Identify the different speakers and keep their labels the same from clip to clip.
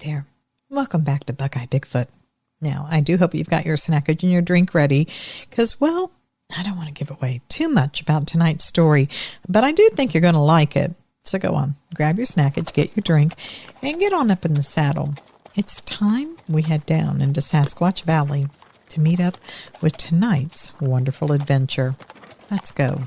Speaker 1: there. Welcome back to Buckeye Bigfoot. Now, I do hope you've got your snackage and your drink ready because, well, I don't want to give away too much about tonight's story, but I do think you're going to like it. So go on, grab your snackage, get your drink, and get on up in the saddle. It's time we head down into Sasquatch Valley to meet up with tonight's wonderful adventure. Let's go.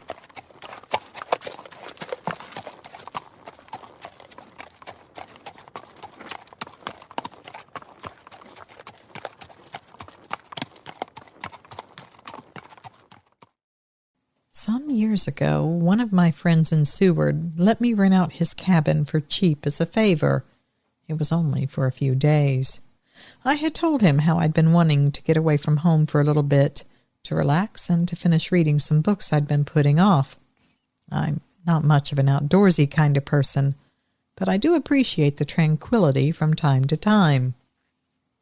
Speaker 1: Some years ago, one of my friends in Seward let me rent out his cabin for cheap as a favor. It was only for a few days. I had told him how I'd been wanting to get away from home for a little bit, to relax and to finish reading some books I'd been putting off. I'm not much of an outdoorsy kind of person, but I do appreciate the tranquility from time to time.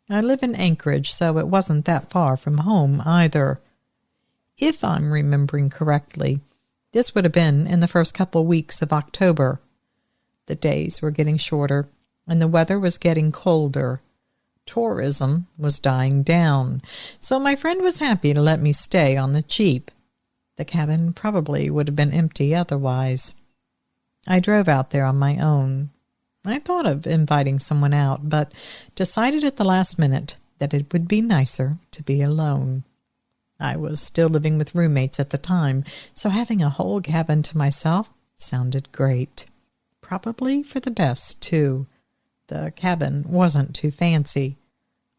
Speaker 1: I live in Anchorage, so it wasn't that far from home either. If I'm remembering correctly, this would have been in the first couple weeks of October. The days were getting shorter, and the weather was getting colder. Tourism was dying down, so my friend was happy to let me stay on the cheap. The cabin probably would have been empty otherwise. I drove out there on my own. I thought of inviting someone out, but decided at the last minute that it would be nicer to be alone. I was still living with roommates at the time, so having a whole cabin to myself sounded great. Probably for the best, too. The cabin wasn't too fancy.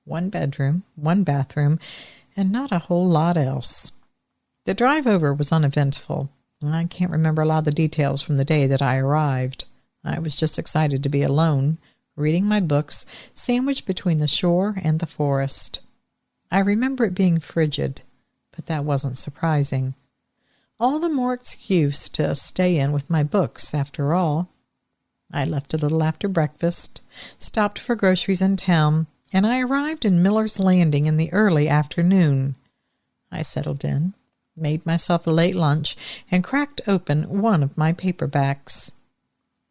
Speaker 1: 1 bedroom, 1 bathroom, and not a whole lot else. The drive over was uneventful. I can't remember a lot of the details from the day that I arrived. I was just excited to be alone, reading my books, sandwiched between the shore and the forest. I remember it being frigid, but that wasn't surprising. All the more excuse to stay in with my books, after all. I left a little after breakfast, stopped for groceries in town, and I arrived in Miller's Landing in the early afternoon. I settled in, made myself a late lunch, and cracked open one of my paperbacks.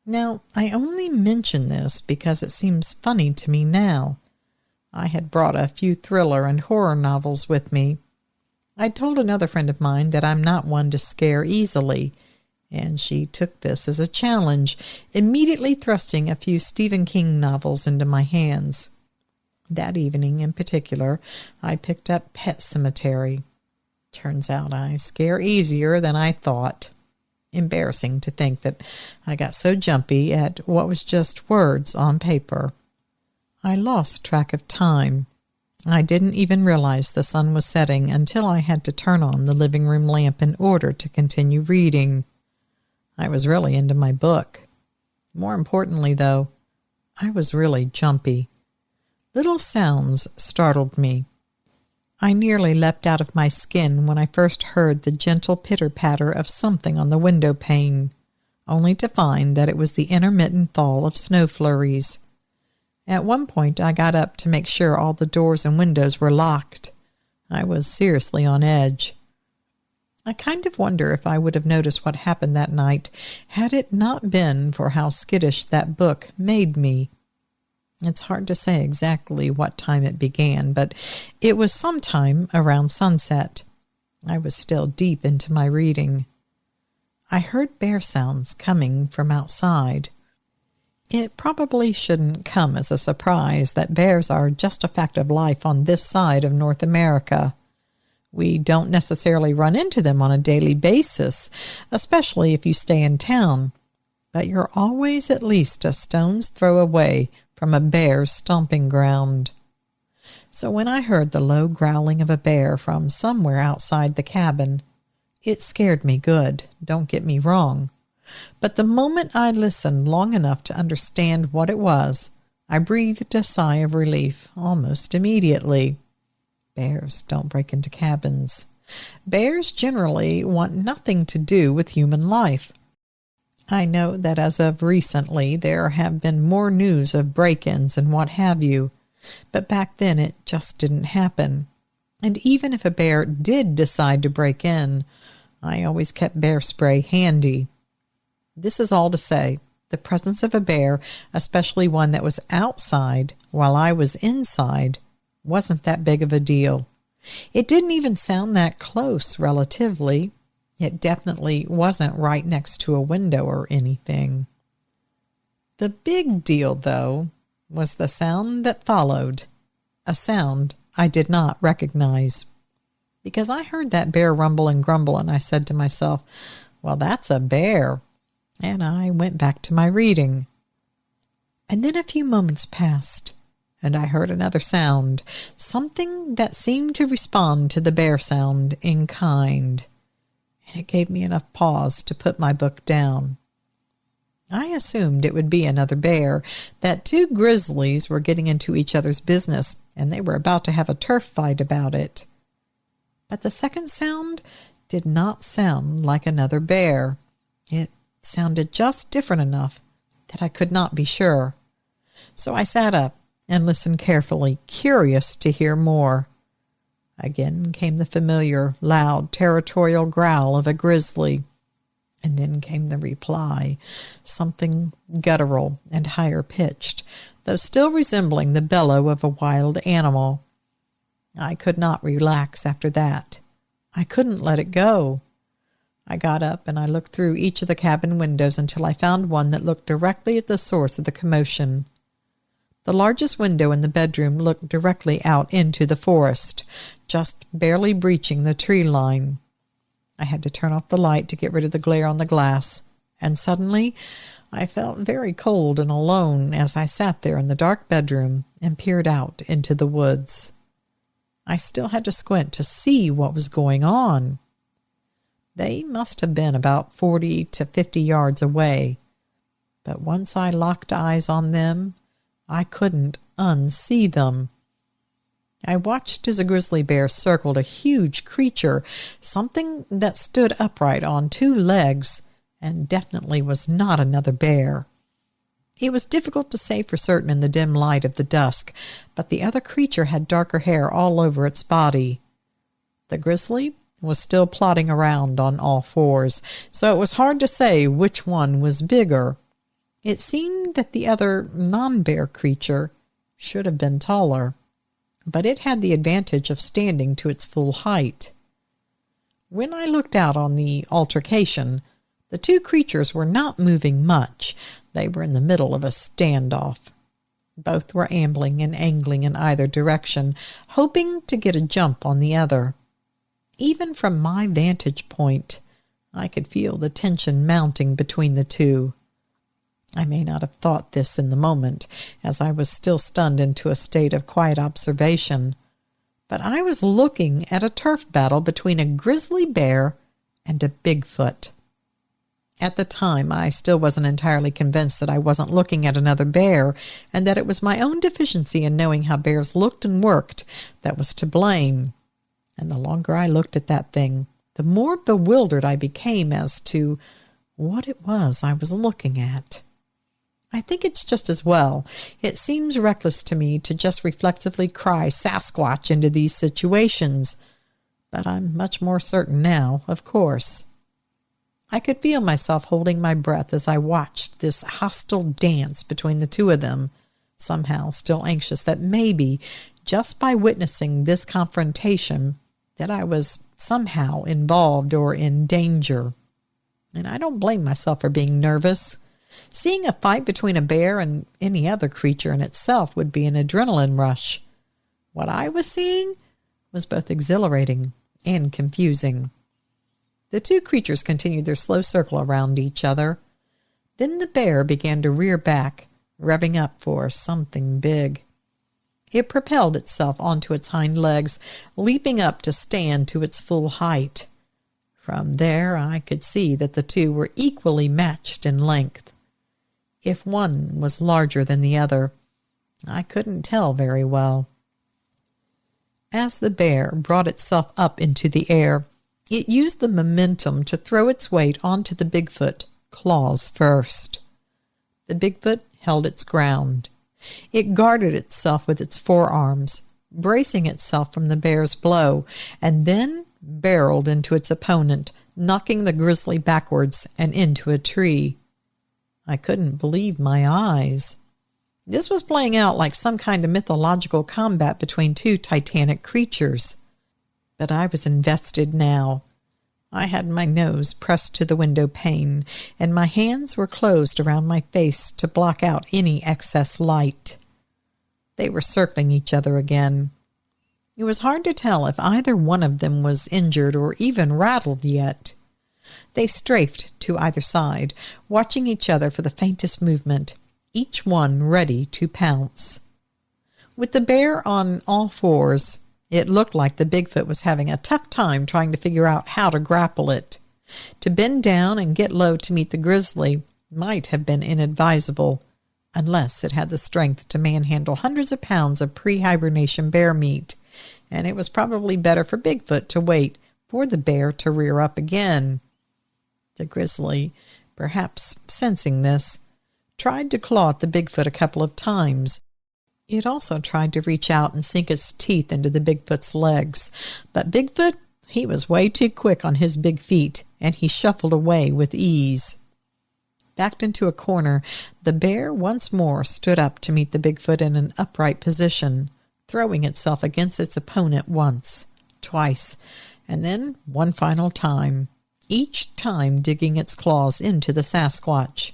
Speaker 1: Now, I only mention this because it seems funny to me now. I had brought a few thriller and horror novels with me. I'd told another friend of mine that I'm not one to scare easily, and she took this as a challenge, immediately thrusting a few Stephen King novels into my hands. That evening in particular, I picked up Pet Sematary. Turns out I scare easier than I thought. Embarrassing to think that I got so jumpy at what was just words on paper. I lost track of time. I didn't even realize the sun was setting until I had to turn on the living room lamp in order to continue reading. I was really into my book. More importantly, though, I was really jumpy. Little sounds startled me. I nearly leapt out of my skin when I first heard the gentle pitter-patter of something on the window pane, only to find that it was the intermittent fall of snow flurries. At one point, I got up to make sure all the doors and windows were locked. I was seriously on edge. I kind of wonder if I would have noticed what happened that night had it not been for how skittish that book made me. It's hard to say exactly what time it began, but it was sometime around sunset. I was still deep into my reading. I heard bear sounds coming from outside. It probably shouldn't come as a surprise that bears are just a fact of life on this side of North America. We don't necessarily run into them on a daily basis, especially if you stay in town, but you're always at least a stone's throw away from a bear's stomping ground. So when I heard the low growling of a bear from somewhere outside the cabin, it scared me good, don't get me wrong. But the moment I listened long enough to understand what it was, I breathed a sigh of relief almost immediately. Bears don't break into cabins. Bears generally want nothing to do with human life. I know that as of recently there have been more news of break-ins and what have you, but back then it just didn't happen. And even if a bear did decide to break in, I always kept bear spray handy. This is all to say The presence of a bear, especially one that was outside while I was inside, wasn't that big of a deal. It didn't even sound that close, relatively. It definitely wasn't right next to a window or anything. The big deal, though, was the sound that followed, a sound I did not recognize. Because I heard that bear rumble and grumble, and I said to myself, well, that's a bear. And I went back to my reading. And then a few moments passed, and I heard another sound, something that seemed to respond to the bear sound in kind. And it gave me enough pause to put my book down. I assumed it would be another bear, that two grizzlies were getting into each other's business, and they were about to have a turf fight about it. But the second sound did not sound like another bear. It sounded just different enough that I could not be sure. So I sat up and listened carefully, curious to hear more. Again came the familiar, loud, territorial growl of a grizzly. And then came the reply, something guttural and higher pitched, though still resembling the bellow of a wild animal. I could not relax after that. I couldn't let it go. I got up and I looked through each of the cabin windows until I found one that looked directly at the source of the commotion. The largest window in the bedroom looked directly out into the forest, just barely breaching the tree line. I had to turn off the light to get rid of the glare on the glass, and suddenly I felt very cold and alone as I sat there in the dark bedroom and peered out into the woods. I still had to squint to see what was going on. They must have been about 40 to 50 yards away, but once I locked eyes on them, I couldn't unsee them. I watched as a grizzly bear circled a huge creature, something that stood upright on two legs, and definitely was not another bear. It was difficult to say for certain in the dim light of the dusk, but the other creature had darker hair all over its body. The grizzly was still plodding around on all fours, so it was hard to say which one was bigger. It seemed that the other non-bear creature should have been taller, but it had the advantage of standing to its full height. When I looked out on the altercation, the two creatures were not moving much. They were in the middle of a standoff. Both were ambling and angling in either direction, hoping to get a jump on the other. Even from my vantage point, I could feel the tension mounting between the two. I may not have thought this in the moment, as I was still stunned into a state of quiet observation, but I was looking at a turf battle between a grizzly bear and a Bigfoot. At the time, I still wasn't entirely convinced that I wasn't looking at another bear, and that it was my own deficiency in knowing how bears looked and worked that was to blame. And the longer I looked at that thing, the more bewildered I became as to what it was I was looking at. I think it's just as well. It seems reckless to me to just reflexively cry Sasquatch into these situations, but I'm much more certain now, of course. I could feel myself holding my breath as I watched this hostile dance between the two of them, somehow still anxious that maybe, just by witnessing this confrontation, that I was somehow involved or in danger. And I don't blame myself for being nervous. Seeing a fight between a bear and any other creature in itself would be an adrenaline rush. What I was seeing was both exhilarating and confusing. The two creatures continued their slow circle around each other. Then the bear began to rear back, revving up for something big. It propelled itself onto its hind legs, leaping up to stand to its full height. From there I could see that the two were equally matched in length. If one was larger than the other, I couldn't tell very well. As the bear brought itself up into the air, it used the momentum to throw its weight onto the Bigfoot, claws first. The Bigfoot held its ground. It guarded itself with its forearms, bracing itself from the bear's blow, and then barreled into its opponent, knocking the grizzly backwards and into a tree. I couldn't believe my eyes. This was playing out like some kind of mythological combat between two titanic creatures. But I was invested now. I had my nose pressed to the window pane, and my hands were closed around my face to block out any excess light. They were circling each other again. It was hard to tell if either one of them was injured or even rattled yet. They strafed to either side, watching each other for the faintest movement, each one ready to pounce. With the bear on all fours, it looked like the Bigfoot was having a tough time trying to figure out how to grapple it. To bend down and get low to meet the grizzly might have been inadvisable, unless it had the strength to manhandle hundreds of pounds of pre-hibernation bear meat, and it was probably better for Bigfoot to wait for the bear to rear up again. The grizzly, perhaps sensing this, tried to claw at the Bigfoot a couple of times. It also tried to reach out and sink its teeth into the Bigfoot's legs, but Bigfoot, he was way too quick on his big feet, and he shuffled away with ease. Backed into a corner, the bear once more stood up to meet the Bigfoot in an upright position, throwing itself against its opponent once, twice, and then one final time, each time digging its claws into the Sasquatch.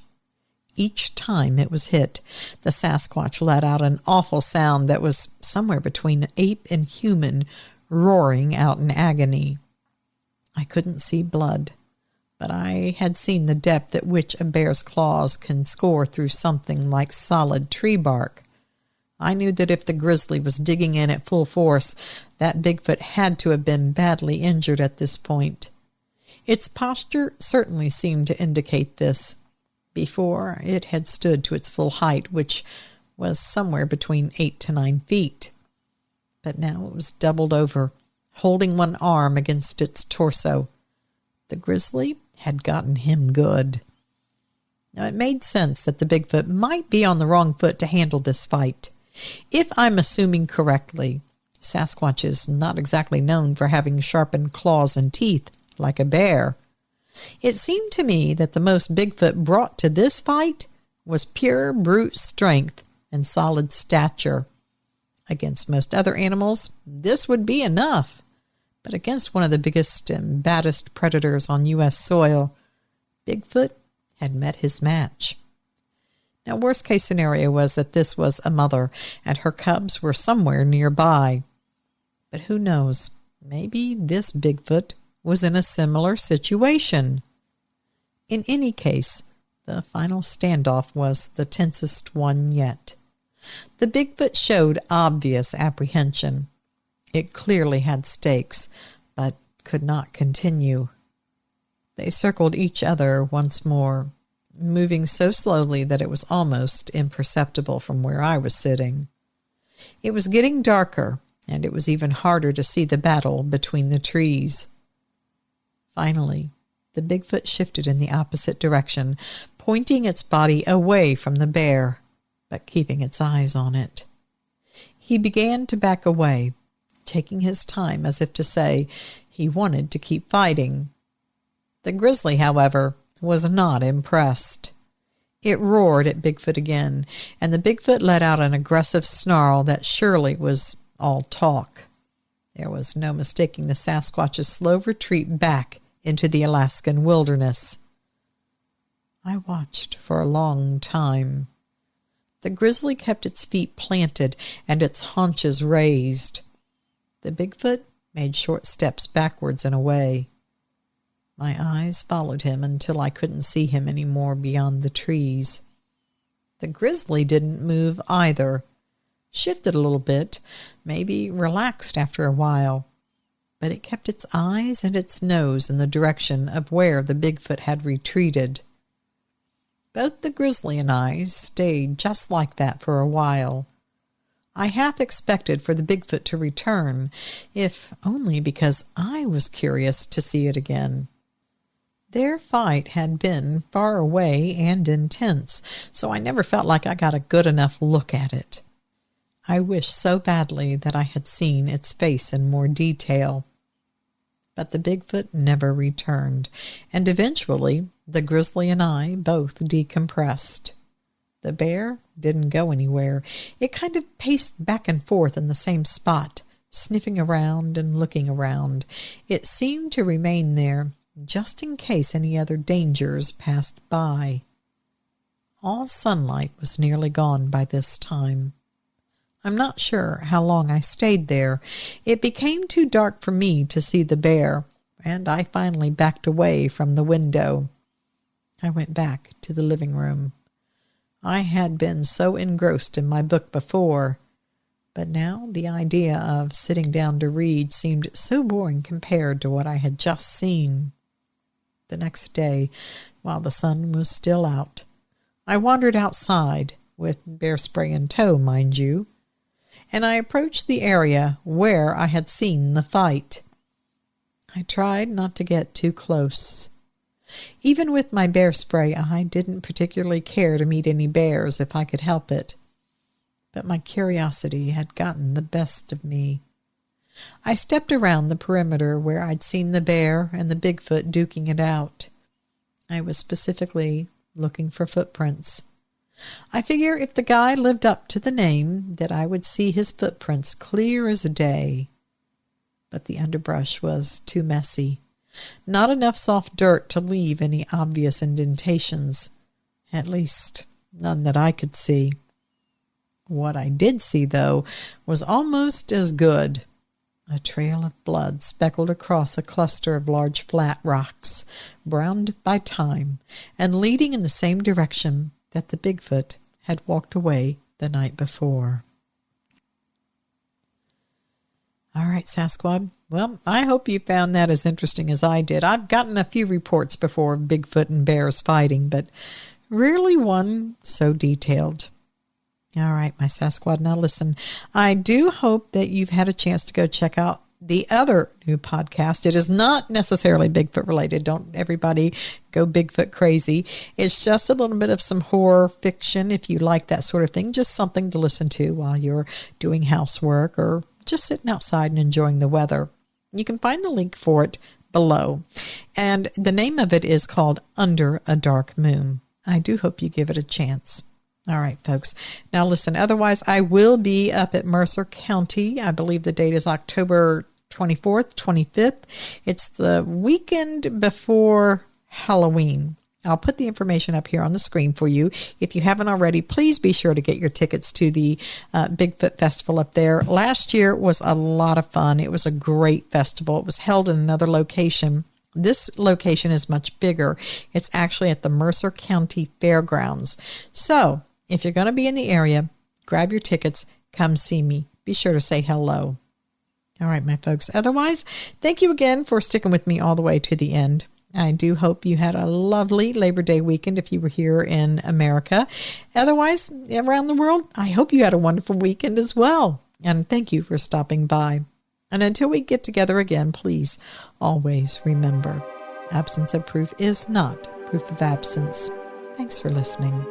Speaker 1: Each time it was hit, the Sasquatch let out an awful sound that was somewhere between ape and human, roaring out in agony. I couldn't see blood, but I had seen the depth at which a bear's claws can score through something like solid tree bark. I knew that if the grizzly was digging in at full force, that Bigfoot had to have been badly injured at this point. Its posture certainly seemed to indicate this. Before, it had stood to its full height, which was somewhere between 8 to 9 feet. But now it was doubled over, holding one arm against its torso. The grizzly had gotten him good. Now, it made sense that the Bigfoot might be on the wrong foot to handle this fight. If I'm assuming correctly, Sasquatch is not exactly known for having sharpened claws and teeth like a bear. It seemed to me that the most Bigfoot brought to this fight was pure brute strength and solid stature. Against most other animals, this would be enough. But against one of the biggest and baddest predators on U.S. soil, Bigfoot had met his match. Now, worst case scenario was that this was a mother and her cubs were somewhere nearby. But who knows, maybe this Bigfoot was in a similar situation. In any case, the final standoff was the tensest one yet. The Bigfoot showed obvious apprehension. It clearly had stakes, but could not continue. They circled each other once more, moving so slowly that it was almost imperceptible from where I was sitting. It was getting darker, and it was even harder to see the battle between the trees. Finally, the Bigfoot shifted in the opposite direction, pointing its body away from the bear, but keeping its eyes on it. He began to back away, taking his time as if to say he wanted to keep fighting. The grizzly, however, was not impressed. It roared at Bigfoot again, and the Bigfoot let out an aggressive snarl that surely was all talk. There was no mistaking the Sasquatch's slow retreat back into the Alaskan wilderness. I watched for a long time. The grizzly kept its feet planted and its haunches raised. The Bigfoot made short steps backwards and away. My eyes followed him until I couldn't see him any more beyond the trees. The grizzly didn't move either. Shifted a little bit, maybe relaxed after a while, but it kept its eyes and its nose in the direction of where the Bigfoot had retreated. Both the grizzly and I stayed just like that for a while. I half expected for the Bigfoot to return, if only because I was curious to see it again. Their fight had been far away and intense, so I never felt like I got a good enough look at it. I wished so badly that I had seen its face in more detail. but the Bigfoot never returned, and eventually the Grizzly and I both decompressed. The bear didn't go anywhere. It kind of paced back and forth in the same spot, sniffing around and looking around. It seemed to remain there, just in case any other dangers passed by. All sunlight was nearly gone by this time. I'm not sure how long I stayed there. It became too dark for me to see the bear, and I finally backed away from the window. I went back to the living room. I had been so engrossed in my book before, but now the idea of sitting down to read seemed so boring compared to what I had just seen. The next day, while the sun was still out, I wandered outside, with bear spray in tow, mind you, and I approached the area where I had seen the fight. I tried not to get too close. Even with my bear spray, I didn't particularly care to meet any bears if I could help it. But my curiosity had gotten the best of me. I stepped around the perimeter where I'd seen the bear and the Bigfoot duking it out. I was specifically looking for footprints. I figure if the guy lived up to the name, that I would see his footprints clear as day. But the underbrush was too messy. Not enough soft dirt to leave any obvious indentations. At least, none that I could see. What I did see, though, was almost as good. A trail of blood speckled across a cluster of large flat rocks, browned by time, and leading in the same direction that the Bigfoot had walked away the night before. All right, Sasquatch. Well, I hope you found that as interesting as I did. I've gotten a few reports before of Bigfoot and bears fighting, but rarely one so detailed. All right, my Sasquatch. Now listen, I do hope that you've had a chance to go check out the other new podcast. It is not necessarily Bigfoot related. Don't everybody go Bigfoot crazy. It's just a little bit of some horror fiction if you like that sort of thing. Just something to listen to while you're doing housework or just sitting outside and enjoying the weather. You can find the link for it below. And the name of it is called Under a Dark Moon. I do hope you give it a chance. All right, folks. Now listen, otherwise I will be up at Mercer County. I believe the date is October 24th, 25th. It's the weekend before Halloween. I'll put the information up here on the screen for you. If you haven't already, please be sure to get your tickets to the Bigfoot Festival up there. Last year was a lot of fun. It was a great festival. It was held in another location. This location is much bigger. It's actually at the Mercer County Fairgrounds. So if you're going to be in the area, grab your tickets, come see me. Be sure to say hello. All right, my folks. Otherwise, thank you again for sticking with me all the way to the end. I do hope you had a lovely Labor Day weekend if you were here in America. Otherwise, around the world, I hope you had a wonderful weekend as well. And thank you for stopping by. And until we get together again, please always remember, absence of proof is not proof of absence. Thanks for listening.